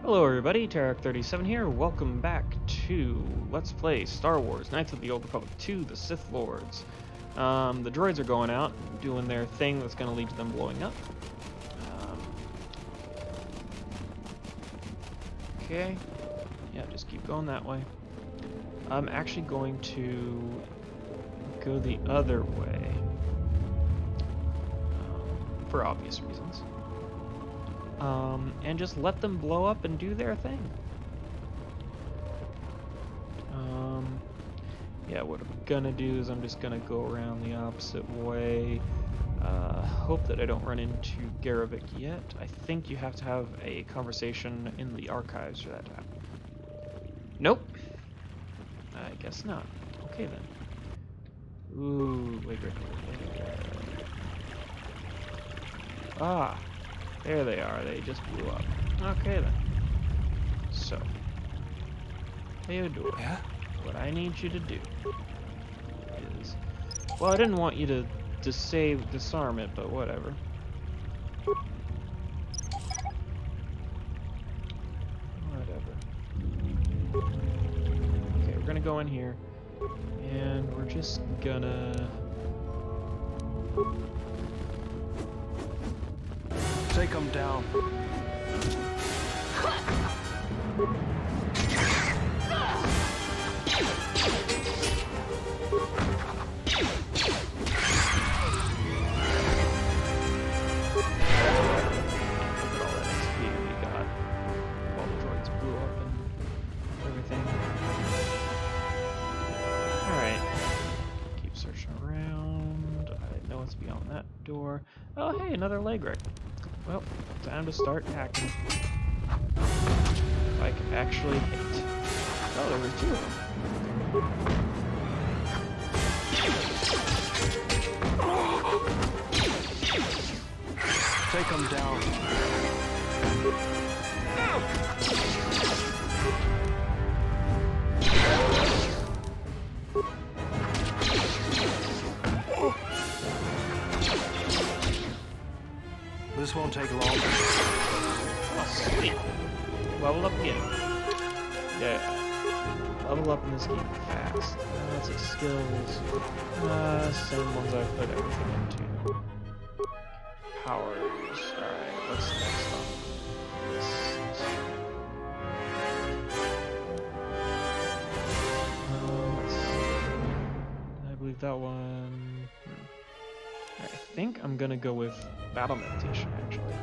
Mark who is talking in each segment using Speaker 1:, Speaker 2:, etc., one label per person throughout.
Speaker 1: Hello everybody, Tarak37 here. Welcome back to Let's Play Star Wars Knights of the Old Republic 2, The Sith Lords. The droids are going out, doing their thing that's going to lead to them blowing up. Okay, yeah, just keep going that way. I'm actually going to go the other way, for obvious reasons. And just let them blow up and do their thing. Yeah, what I'm gonna do is I'm just gonna go around the opposite way. Hope that I don't run into Garavik yet. I think you have to have a conversation in the archives for that to happen. Nope. I guess not. Okay then. Ooh, wait. Ah. There they are, they just blew up. Okay then. So, Theodore,
Speaker 2: yeah?
Speaker 1: what I need you to do is... Well, I didn't want you to disarm it, but whatever. Okay, we're gonna go in here, and we're just gonna...
Speaker 2: Take them down.
Speaker 1: Beyond that door. Oh, hey, another leg wreck. Well, time to start hacking. If I can actually hit. Oh, there were two of
Speaker 2: them. Take them down. This won't take long.
Speaker 1: Oh, sweet. Level up again. Yeah. Level up in this game fast. Lots of skills. Same ones I've put everything into. Powers. Alright, what's next on this? Let's see. I believe that one... I think I'm gonna go with battle meditation, actually.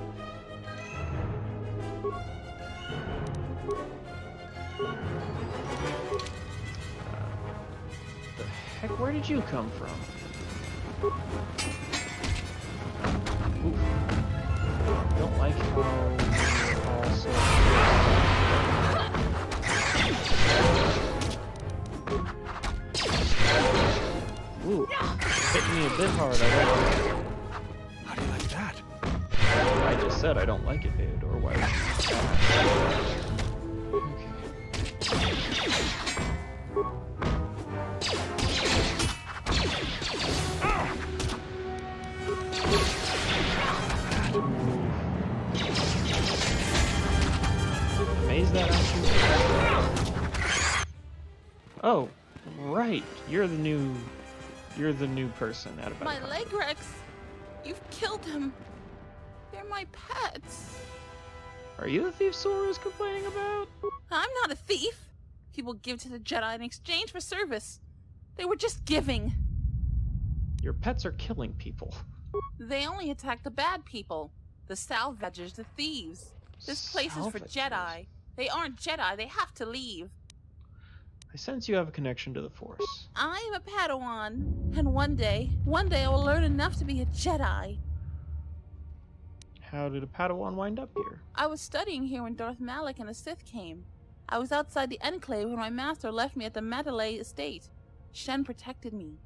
Speaker 1: The heck, where did you come from? Oof. Don't like how you're also... Ooh, hit me a bit hard.
Speaker 2: How do you like that?
Speaker 1: I just said I don't like it, Theodore. Why would you? Amazed that actually. Oh, right. You're the new person out of
Speaker 3: my leg wrecks. You've killed them. They're my pets.
Speaker 1: Are you the thief Sora is complaining about?
Speaker 3: I'm not a thief. People give to the Jedi in exchange for service. They were just giving.
Speaker 1: Your pets are killing people.
Speaker 3: They only attack the bad people. The salvagers, the thieves. This place is for Jedi. They aren't Jedi. They have to leave.
Speaker 1: I sense you have a connection to the Force.
Speaker 3: I'm a Padawan. And one day I will learn enough to be a Jedi.
Speaker 1: How did a Padawan wind up here?
Speaker 3: I was studying here when Darth Malak and the Sith came. I was outside the Enclave when my master left me at the Mandalay estate. Shen protected me.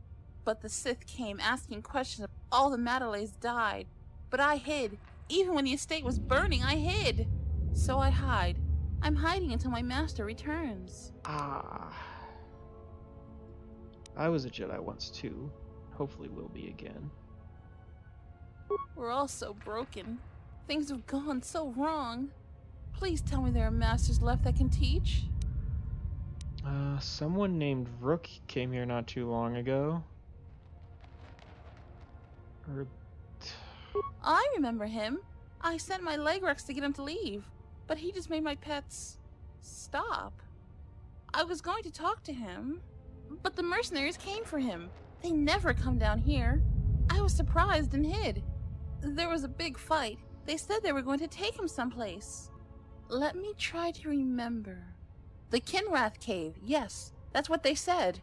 Speaker 3: But the Sith came asking questions. All the Mandalays died. But I hid. Even when the estate was burning, I hid. So I hide. I'm hiding until my master returns.
Speaker 1: Ah. I was a Jedi once too. Hopefully will be again.
Speaker 3: We're all so broken. Things have gone so wrong. Please tell me there are masters left that can teach.
Speaker 1: Someone named Vrook came here not too long ago. Or
Speaker 3: I remember him. I sent my Legrex to get him to leave, but he just made my pets stop. I was going to talk to him, but the mercenaries came for him. They never come down here. I was surprised and hid. There was a big fight. They said they were going to take him someplace. Let me try to remember. The Kinrath Cave, yes, that's what they said.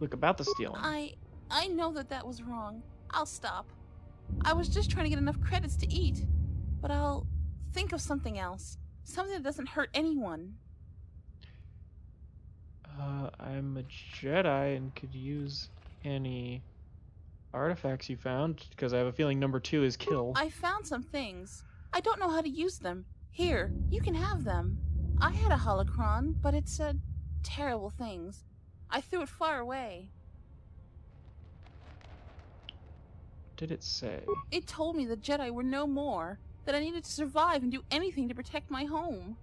Speaker 1: look, about the stealing.
Speaker 3: I know that was wrong. I'll stop. I was just trying to get enough credits to eat. But I'll think of something else. Something that doesn't hurt anyone.
Speaker 1: I'm a Jedi and could use any artifacts you found, because I have a feeling number 2 is kill.
Speaker 3: I found some things. I don't know how to use them. Here, you can have them. I had a holocron, but it said terrible things. I threw it far away.
Speaker 1: What did it say?
Speaker 3: It told me the Jedi were no more, that I needed to survive and do anything to protect my home.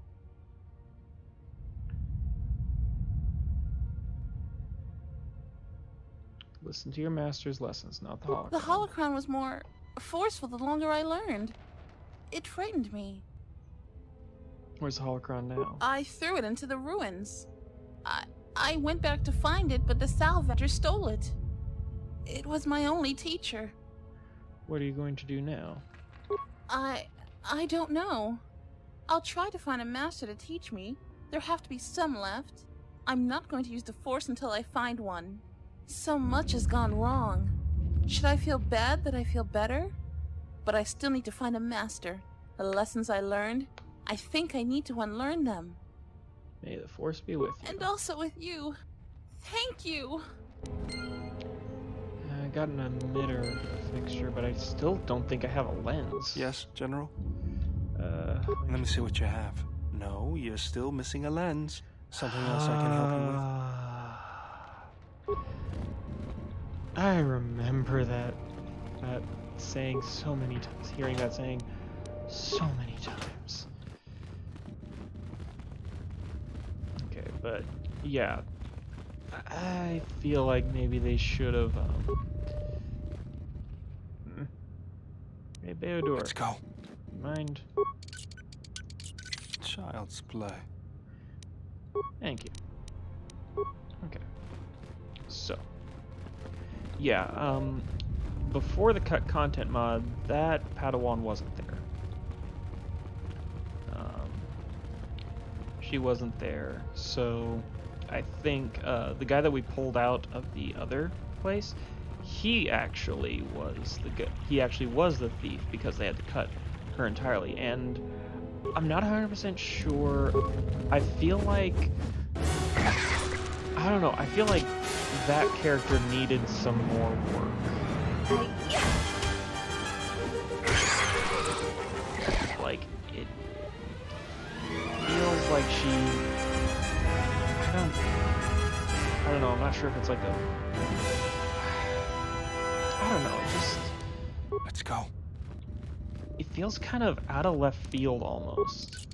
Speaker 1: Listen to your master's lessons, not the holocron.
Speaker 3: The holocron was more forceful the longer I learned. It frightened me.
Speaker 1: Where's the holocron now?
Speaker 3: I threw it into the ruins. I went back to find it, but the salvager stole it. It was my only teacher.
Speaker 1: What are you going to do now?
Speaker 3: I don't know. I'll try to find a master to teach me. There have to be some left. I'm not going to use the Force until I find one. So much has gone wrong. Should I feel bad that I feel better? But I still need to find a master. The lessons I learned, I think I need to unlearn them.
Speaker 1: May the Force be with you.
Speaker 3: And also with you. Thank you.
Speaker 1: I got an emitter fixture, but I still don't think I have a lens.
Speaker 2: Yes, General?
Speaker 1: Let
Speaker 2: Let me see what you have. No, you're still missing a lens. Something else I can help you with?
Speaker 1: I remember that saying so many times, hearing that saying so many times. Okay, but yeah, I feel like maybe they should have. Hey, Beodor.
Speaker 2: Let's go.
Speaker 1: Mind?
Speaker 2: Child's play.
Speaker 1: Thank you. Okay. So, yeah, before the cut content mod, that Padawan wasn't there. She wasn't there, so I think the guy that we pulled out of the other place, he actually was the thief, because they had to cut her entirely, and I'm not 100% sure. I feel like, I don't know, I feel like that character needed some more work. Like, it feels like she, I don't know, I'm not sure if it's like a, I don't know, it just,
Speaker 2: Let's go.
Speaker 1: it feels kind of out of left field almost.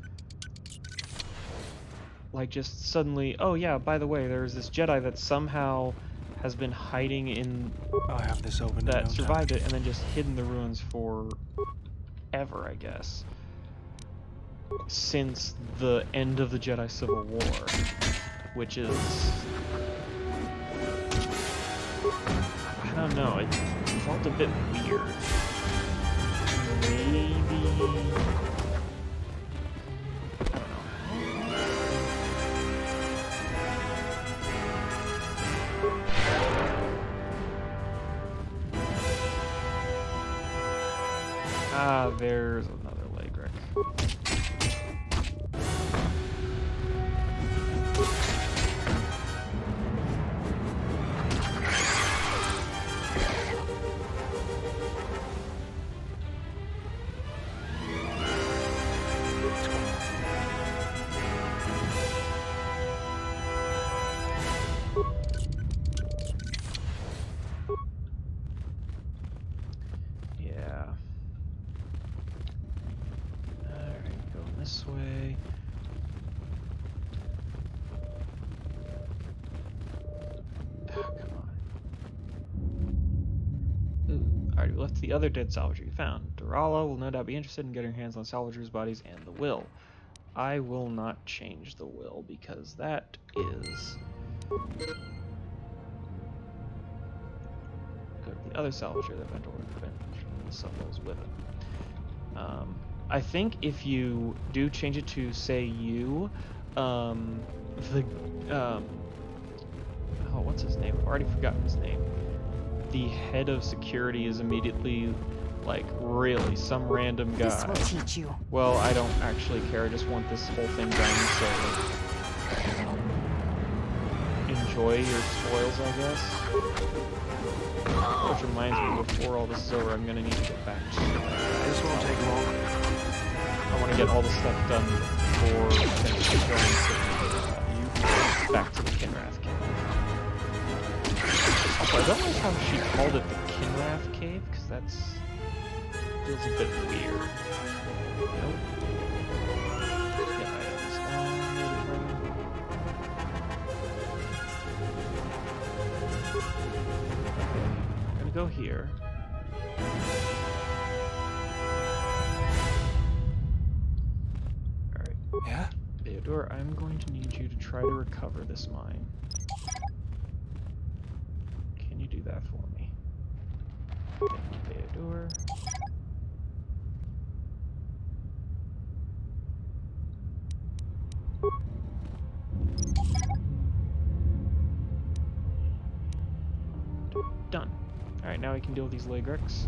Speaker 1: Like, just suddenly, oh yeah, by the way, there's this Jedi that somehow has been hiding in,
Speaker 2: I'll have this open.
Speaker 1: that survived it, and then just hidden the ruins for ever, I guess. Since the end of the Jedi Civil War, which is, I don't know, it felt a bit weird. Maybe, I don't know. Ah, there's another leg wreck. this way. Oh, come on. Ooh, alright, we left the other dead salvager you found. Durala will no doubt be interested in getting her hands on salvagers' bodies and the will. I will not change the will because that is... Go to the other salvager that went over the bench. The subwill's with it. I think if you do change it to say you, oh, what's his name? I've already forgotten his name. The head of security is immediately like, really, some random guy.
Speaker 4: This will teach you.
Speaker 1: Well, I don't actually care. I just want this whole thing done, so enjoy your spoils, I guess. Which reminds me, before all this is over, I'm gonna need to get back to
Speaker 2: This won't take long.
Speaker 1: I want to get all the stuff done before going back to the Kinrath Cave. Also, I don't know how she called it the Kinrath Cave, because that's feels a bit weird. Nope. Get items. Okay, I'm gonna go here. Alright.
Speaker 2: Yeah?
Speaker 1: Theodore, I'm going to need you to try to recover this mine. Can you do that for me? Thank you, Theodore. Done. Alright, now we can deal with these Legrex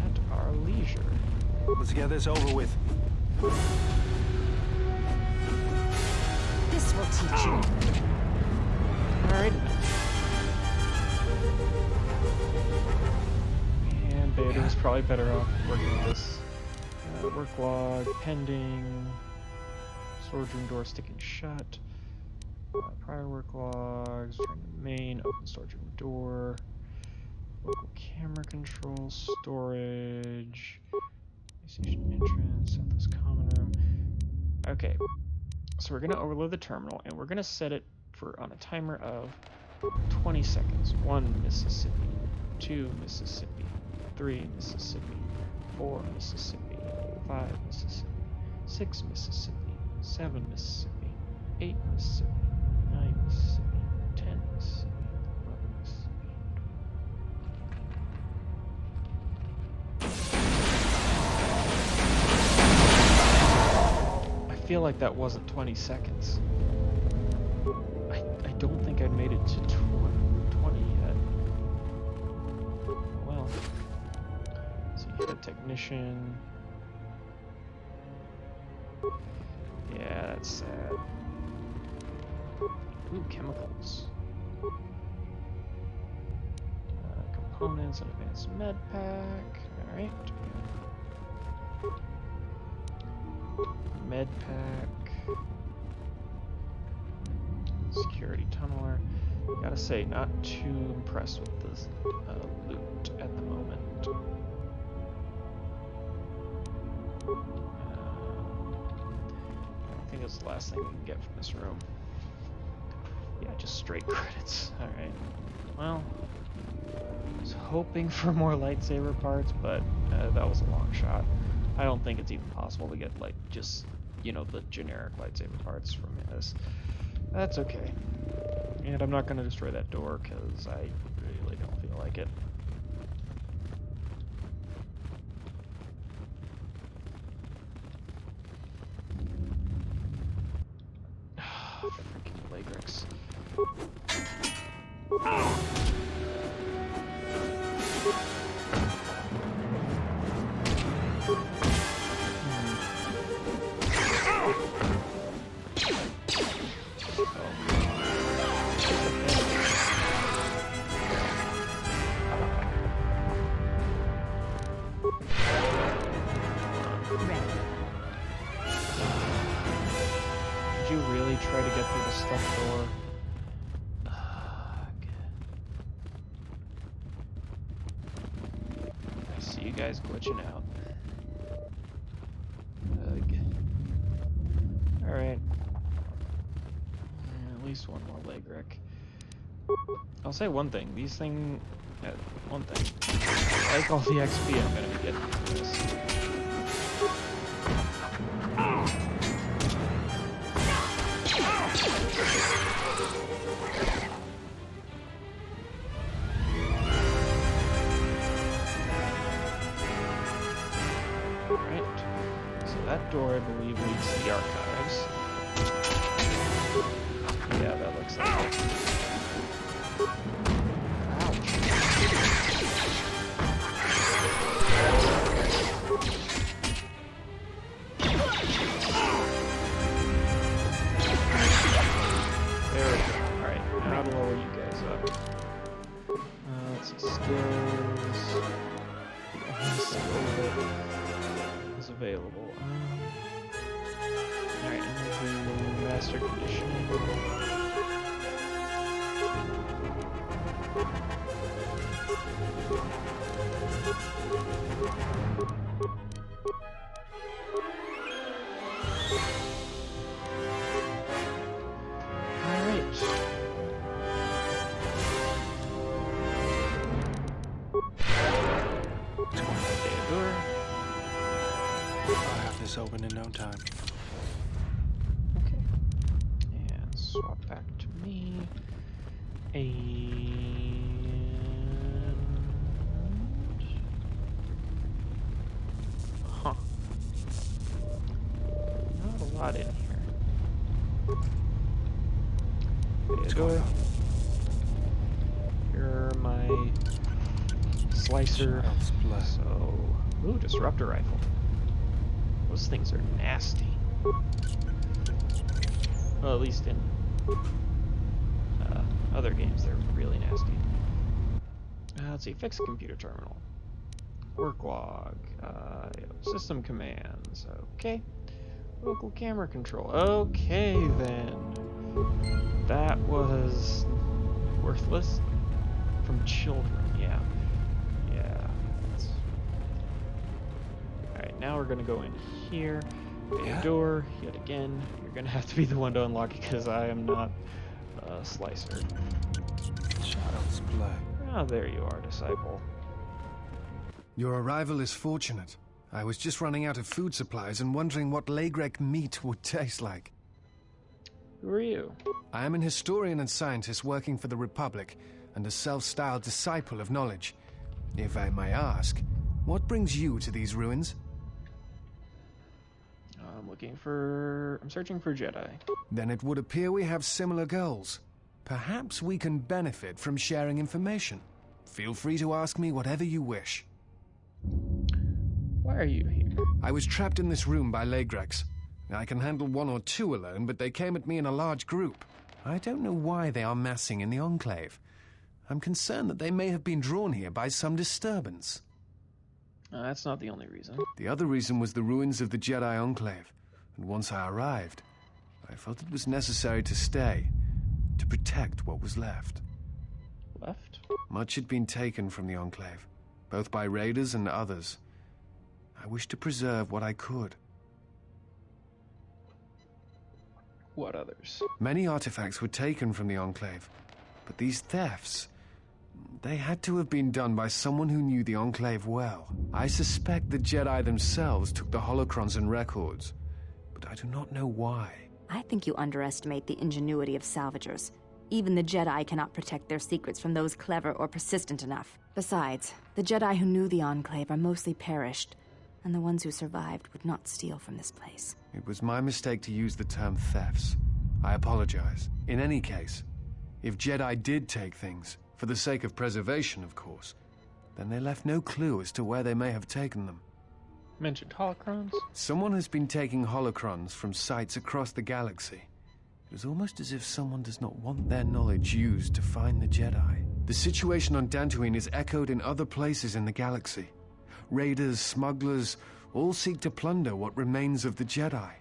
Speaker 1: at our leisure.
Speaker 2: Let's get this over with.
Speaker 4: This will teach you.
Speaker 1: Alright. And Theodore's probably better off working with this. Work log, pending. Storage room door sticking shut. Prior work logs, return to main, open storage room door. Local camera control, storage. Station entrance, southwest common room. Okay, so we're gonna overload the terminal and we're gonna set it for on a timer of 20 seconds. 1 Mississippi, 2 Mississippi, 3 Mississippi, 4 Mississippi, 5 Mississippi, 6 Mississippi, 7 Mississippi, 8 Mississippi, 9 Mississippi, 10 Mississippi, 11 Mississippi. I feel like that wasn't 20 seconds. I don't think I'd made it to 20 yet. Well, so you hit a technician. Yeah, that's sad. Ooh, chemicals. Components and advanced med pack. Alright. Med pack. Security tunneler. Gotta say, not too impressed with this loot at the moment. I think it's the last thing we can get from this room. Yeah, just straight credits. Alright. Well, I was hoping for more lightsaber parts, but that was a long shot. I don't think it's even possible to get, like, just, you know, the generic lightsaber parts from this. That's okay. And I'm not going to destroy that door, because I really don't feel like it. Freaking Legrex. Did you really try to get through the stuffed door? I see you guys glitching out. least one more leg wreck. I'll say one thing. These things... one thing. I like all the XP I'm going to be getting from this. Alright. So that door, I believe, leads to the archives. Yeah, that looks like it. Ouch. There we go. Alright, now to lower you guys up. Let's see, skills. Only skill that is available. Alright, and we'll do master conditioning. Alright. Theodore.
Speaker 2: I'll have this open in no time.
Speaker 1: Okay. And swap back to me. And... Huh. Not a lot in here. Theodore. You're my slicer.
Speaker 2: Child's play.
Speaker 1: So, ooh, disruptor rifle. Those things are nasty. Well, at least in other games, they're really nasty. Let's see, fix computer terminal. Work log. System commands. Okay. Local camera control. Okay, then. That was worthless. From children, yeah. Yeah. Alright, now we're gonna go in here. A door, yet again. You're gonna have to be the one to unlock it because I am not a slicer.
Speaker 2: Child's play.
Speaker 1: Ah, there you are, disciple.
Speaker 4: Your arrival is fortunate. I was just running out of food supplies and wondering what Lagrek meat would taste like.
Speaker 1: Who are you?
Speaker 4: I am an historian and scientist working for the Republic and a self-styled disciple of knowledge. If I may ask, what brings you to these ruins?
Speaker 1: I'm searching for Jedi.
Speaker 4: Then it would appear we have similar goals. Perhaps we can benefit from sharing information. Feel free to ask me whatever you wish.
Speaker 1: Why are you here?
Speaker 4: I was trapped in this room by Lagreks. I can handle one or two alone, but they came at me in a large group. I don't know why they are massing in the Enclave. I'm concerned that they may have been drawn here by some disturbance.
Speaker 1: That's not the only reason.
Speaker 4: The other reason was the ruins of the Jedi Enclave, and once I arrived, I felt it was necessary to stay, to protect what was left.
Speaker 1: Left?
Speaker 4: Much had been taken from the Enclave, both by raiders and others. I wished to preserve what I could.
Speaker 1: What others?
Speaker 4: Many artifacts were taken from the Enclave, but these thefts, they had to have been done by someone who knew the Enclave well. I suspect the Jedi themselves took the holocrons and records, but I do not know why.
Speaker 5: I think you underestimate the ingenuity of salvagers. Even the Jedi cannot protect their secrets from those clever or persistent enough. Besides, the Jedi who knew the Enclave are mostly perished, and the ones who survived would not steal from this place.
Speaker 4: It was my mistake to use the term thefts. I apologize. In any case, if Jedi did take things, for the sake of preservation, of course, then they left no clue as to where they may have taken them.
Speaker 1: Mentioned holocrons?
Speaker 4: Someone has been taking holocrons from sites across the galaxy. It is almost as if someone does not want their knowledge used to find the Jedi. The situation on Dantooine is echoed in other places in the galaxy. Raiders, smugglers, all seek to plunder what remains of the Jedi,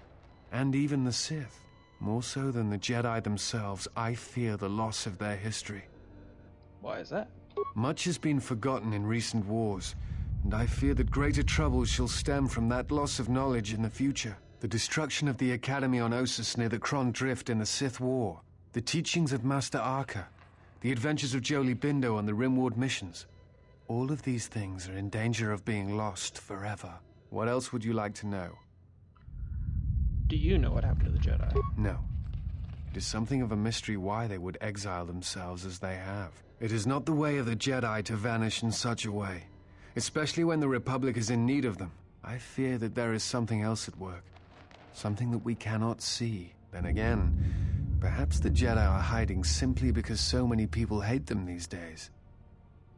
Speaker 4: and even the Sith. More so than the Jedi themselves, I fear the loss of their history.
Speaker 1: Why is that?
Speaker 4: Much has been forgotten in recent wars, and I fear that greater troubles shall stem from that loss of knowledge in the future. The destruction of the Academy on Ossus near the Kron Drift in the Sith War, The teachings of Master Arca, the adventures of Jolie Bindo on the Rimward missions. All of these things are in danger of being lost forever. What else would you like to know?
Speaker 1: Do you know what happened to the Jedi?
Speaker 4: No. It is something of a mystery why they would exile themselves as they have. It is not the way of the Jedi to vanish in such a way, especially when the Republic is in need of them. I fear that there is something else at work, something that we cannot see. Then again, perhaps the Jedi are hiding simply because so many people hate them these days.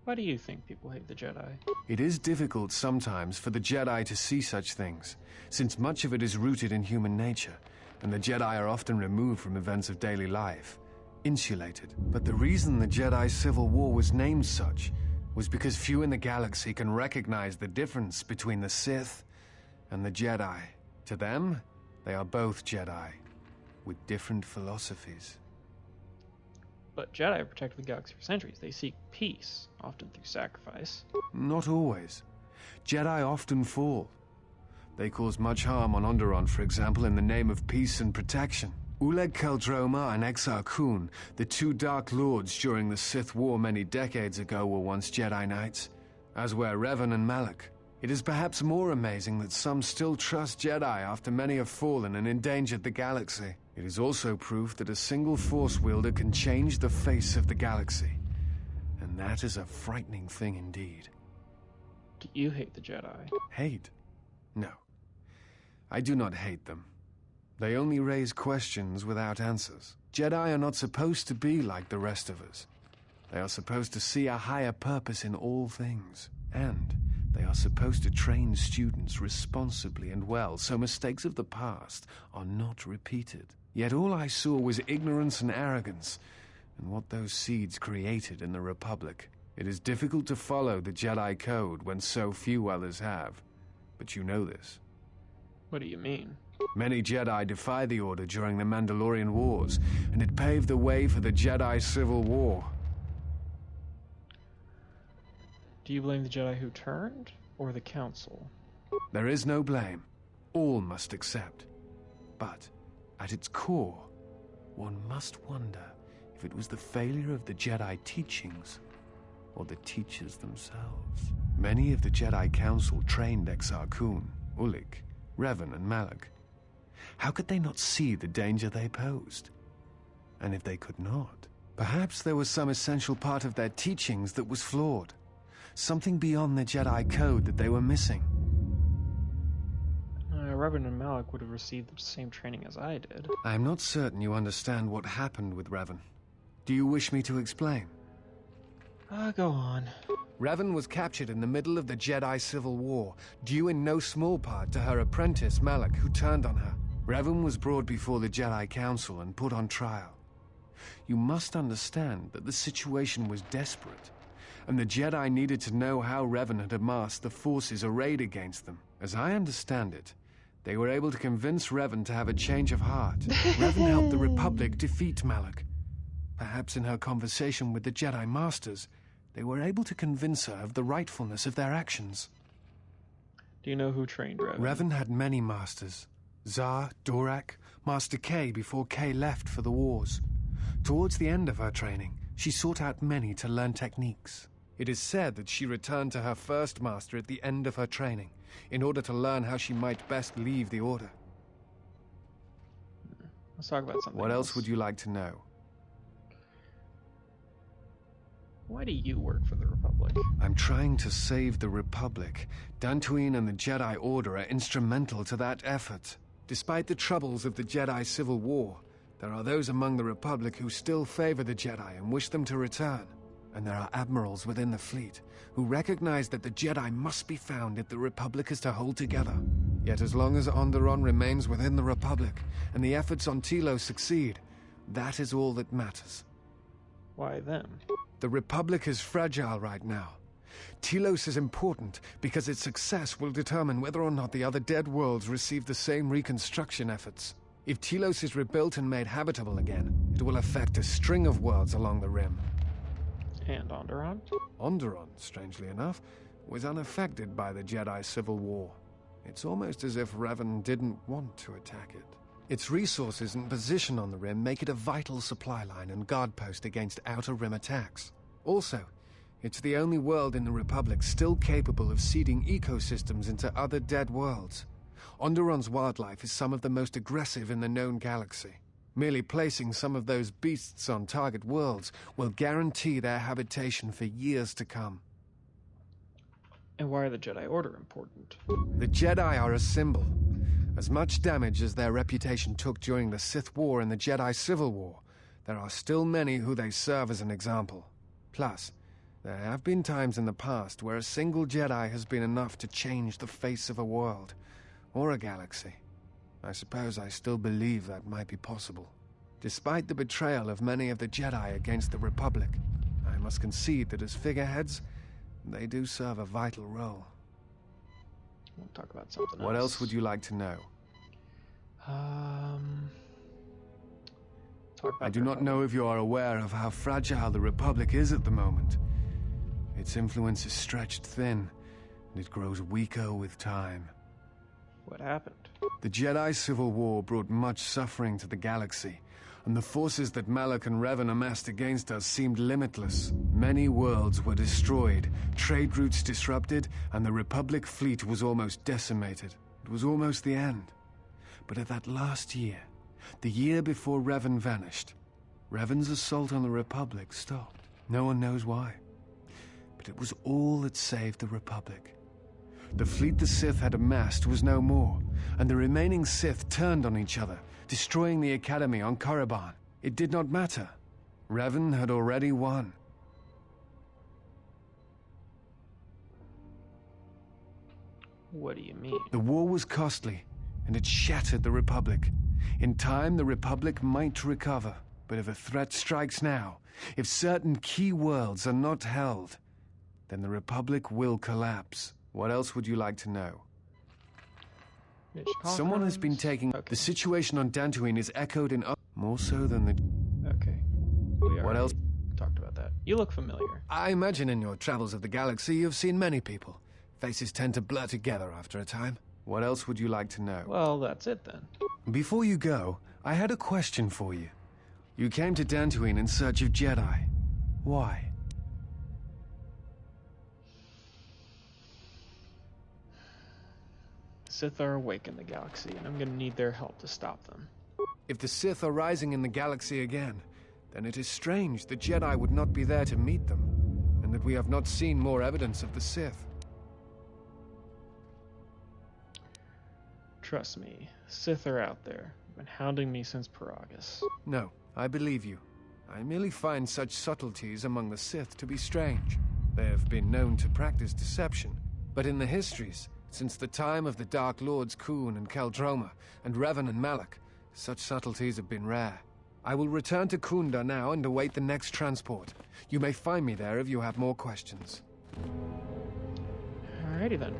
Speaker 1: Why do you think people hate the Jedi?
Speaker 4: It is difficult sometimes for the Jedi to see such things, since much of it is rooted in human nature, and the Jedi are often removed from events of daily life, insulated. But the reason the Jedi Civil War was named such was because few in the galaxy can recognize the difference between the Sith and the Jedi. To them, they are both Jedi, with different philosophies.
Speaker 1: But Jedi have protected the galaxy for centuries. They seek peace, often through sacrifice.
Speaker 4: Not always. Jedi often fall. They cause much harm on Onderon, for example, in the name of peace and protection. Uleg Keldroma and Exar Kun, the two Dark Lords during the Sith War many decades ago, were once Jedi Knights, as were Revan and Malak. It is perhaps more amazing that some still trust Jedi after many have fallen and endangered the galaxy. It is also proof that a single Force wielder can change the face of the galaxy. And that is a frightening thing indeed.
Speaker 1: Do you hate the Jedi?
Speaker 4: Hate? No. I do not hate them. They only raise questions without answers. Jedi are not supposed to be like the rest of us. They are supposed to see a higher purpose in all things. And they are supposed to train students responsibly and well, so mistakes of the past are not repeated. Yet all I saw was ignorance and arrogance, and what those seeds created in the Republic. It is difficult to follow the Jedi Code when so few others have. But you know this.
Speaker 1: What do you mean?
Speaker 4: Many Jedi defy the Order during the Mandalorian Wars, and it paved the way for the Jedi Civil War.
Speaker 1: Do you blame the Jedi who turned, or the Council?
Speaker 4: There is no blame. All must accept. But, at its core, one must wonder if it was the failure of the Jedi teachings, or the teachers themselves. Many of the Jedi Council trained Exar Kun, Ulik, Revan, and Malak. How could they not see the danger they posed? And if they could not, perhaps there was some essential part of their teachings that was flawed. Something beyond the Jedi Code that they were missing.
Speaker 1: Revan and Malak would have received the same training as I did.
Speaker 4: I am not certain you understand what happened with Revan. Do you wish me to explain?
Speaker 1: Go on.
Speaker 4: Revan was captured in the middle of the Jedi Civil War, due in no small part to her apprentice Malak, who turned on her. Revan was brought before the Jedi Council and put on trial. You must understand that the situation was desperate, and the Jedi needed to know how Revan had amassed the forces arrayed against them. As I understand it, they were able to convince Revan to have a change of heart. Revan helped the Republic defeat Malak. Perhaps in her conversation with the Jedi Masters, they were able to convince her of the rightfulness of their actions.
Speaker 1: Do you know who trained Revan?
Speaker 4: Revan had many masters. Zar, Dorak, Master K before K left for the wars. Towards the end of her training, she sought out many to learn techniques. It is said that she returned to her first master at the end of her training, in order to learn how she might best leave the Order.
Speaker 1: Let's talk about something
Speaker 4: What else would you like to know?
Speaker 1: Why do you work for the Republic?
Speaker 4: I'm trying to save the Republic. Dantooine and the Jedi Order are instrumental to that effort. Despite the troubles of the Jedi Civil War, there are those among the Republic who still favor the Jedi and wish them to return. And there are admirals within the fleet who recognize that the Jedi must be found if the Republic is to hold together. Yet as long as Onderon remains within the Republic and the efforts on Telos succeed, that is all that matters.
Speaker 1: Why them?
Speaker 4: The Republic is fragile right now. Telos is important because its success will determine whether or not the other dead worlds receive the same reconstruction efforts. If Telos is rebuilt and made habitable again, it will affect a string of worlds along the Rim.
Speaker 1: And Onderon?
Speaker 4: Onderon, strangely enough, was unaffected by the Jedi Civil War. It's almost as if Revan didn't want to attack it. Its resources and position on the Rim make it a vital supply line and guard post against Outer Rim attacks. Also, it's the only world in the Republic still capable of seeding ecosystems into other dead worlds. Onderon's wildlife is some of the most aggressive in the known galaxy. Merely placing some of those beasts on target worlds will guarantee their habitation for years to come.
Speaker 1: And why are the Jedi Order important?
Speaker 4: The Jedi are a symbol. As much damage as their reputation took during the Sith War and the Jedi Civil War, there are still many who they serve as an example. Plus, there have been times in the past where a single Jedi has been enough to change the face of a world, or a galaxy. I suppose I still believe that might be possible. Despite the betrayal of many of the Jedi against the Republic, I must concede that as figureheads, they do serve a vital role.
Speaker 1: We'll talk about something else.
Speaker 4: What else would you like to know? I do not know if you are aware of how fragile the Republic is at the moment. Its influence is stretched thin, and it grows weaker with time.
Speaker 1: What happened?
Speaker 4: The Jedi Civil War brought much suffering to the galaxy, and the forces that Malak and Revan amassed against us seemed limitless. Many worlds were destroyed, trade routes disrupted, and the Republic fleet was almost decimated. It was almost the end. But at that last year, the year before Revan vanished, Revan's assault on the Republic stopped. No one knows why. But it was all that saved the Republic. The fleet the Sith had amassed was no more, and the remaining Sith turned on each other, destroying the Academy on Korriban. It did not matter. Revan had already won.
Speaker 1: What do you mean?
Speaker 4: The war was costly, and it shattered the Republic. In time, the Republic might recover, but if a threat strikes now, if certain key worlds are not held, then the Republic will collapse. What else would you like to know? Someone has been taking...
Speaker 1: Okay.
Speaker 4: The situation on Dantooine is echoed in... More so than the...
Speaker 1: Okay. We
Speaker 4: What else?
Speaker 1: talked about that. You look familiar.
Speaker 4: I imagine in your travels of the galaxy you've seen many people. Faces tend to blur together after a time. What else would you like to know?
Speaker 1: Well, that's it then.
Speaker 4: Before you go, I had a question for you. You came to Dantooine in search of Jedi. Why?
Speaker 1: Sith are awake in the galaxy, and I'm gonna need their help to stop them.
Speaker 4: If the Sith are rising in the galaxy again, then it is strange the Jedi would not be there to meet them, and that we have not seen more evidence of the Sith.
Speaker 1: Trust me, Sith are out there. Been hounding me since Paragus.
Speaker 4: No, I believe you. I merely find such subtleties among the Sith to be strange. They have been known to practice deception, but in the histories, since the time of the Dark Lords Khoon and Keldroma, and Revan and Malak, such subtleties have been rare. I will return to Kunda now and await the next transport. You may find me there if you have more questions.
Speaker 1: Alrighty then.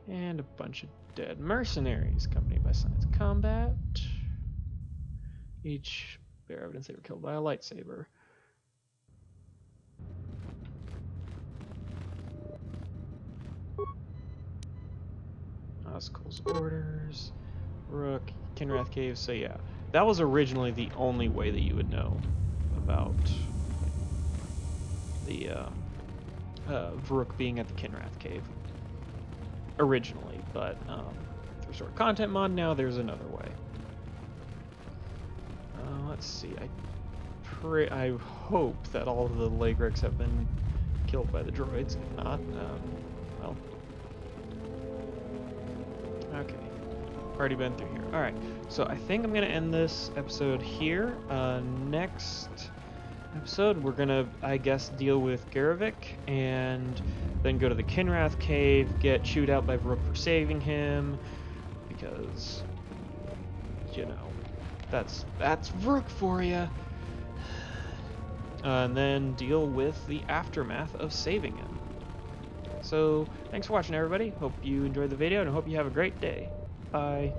Speaker 1: And a bunch of dead mercenaries, accompanied by signs of combat. Each bear evidence they were killed by a lightsaber. Oscul's orders. Vrook, Kinrath Cave. So yeah, that was originally the only way that you would know about the Vrook being at the Kinrath Cave. Originally, but through sort of content mod now there's another way. Let's see. I hope that all of the Lagrix have been killed by the droids. If not, well, okay. Already been through here. All right. So I think I'm gonna end this episode here. Next episode, we're gonna, I guess, deal with Garavik and then go to the Kinrath Cave, get chewed out by Vrook for saving him, because, you know, that's Vrook for you. And then deal with the aftermath of saving him. So, thanks for watching, everybody. Hope you enjoyed the video, and I hope you have a great day. Bye.